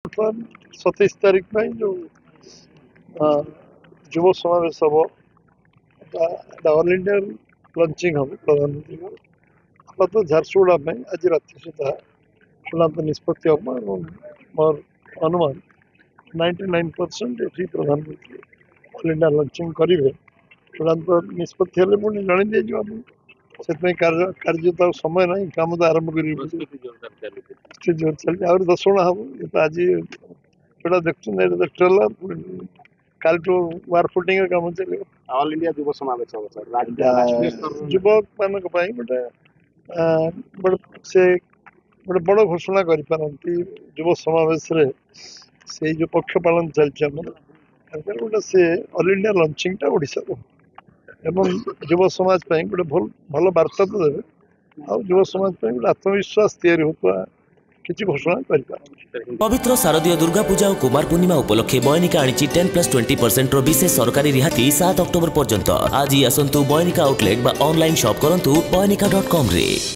27 तारीख में जो युव समावेश हम ऑल इंडिया लंचिंग हम प्रधानमंत्री तो झारसुगुड़ा में आज राति सुधा चूड़ांत निष्पत्ति हम मोर अनुमान 99% ये प्रधानमंत्री ऑल इंडिया लंचिंग करेंगे चूड़ांत निष्पत्ति हेल्ले पुणी जन दी से कार्य समय ना कम तो आरंभ कर जोर चलती आ 10 गुणा हम आज जो देखते ट्रेलर कल वार फुटिंग कम चलो ऑल इंडिया युव समावेश युवक मान गोटे से गोटे बड़ घोषणा करपारती युव समावेश से जो पक्ष पालन चलती गोटे से ऑल इंडिया लंचिंग टा ओडिशा एवं युव समाज गोटे भल वार्ता तो देवे आ युव समाज गोटे आत्मविश्वास तैयारी होता किसी घोषणा कर पवित्र शारदीय दुर्गा पूजा और कुमार पूर्णिमा उपलक्षे बयनिका आनी 10+20% विशेष सरकारी रिहाती 7 अक्टोबर पर्यंत आज आसतु बयनिका आउटलेट बा ऑनलाइन शॉप करंतु बयनिका.com रे।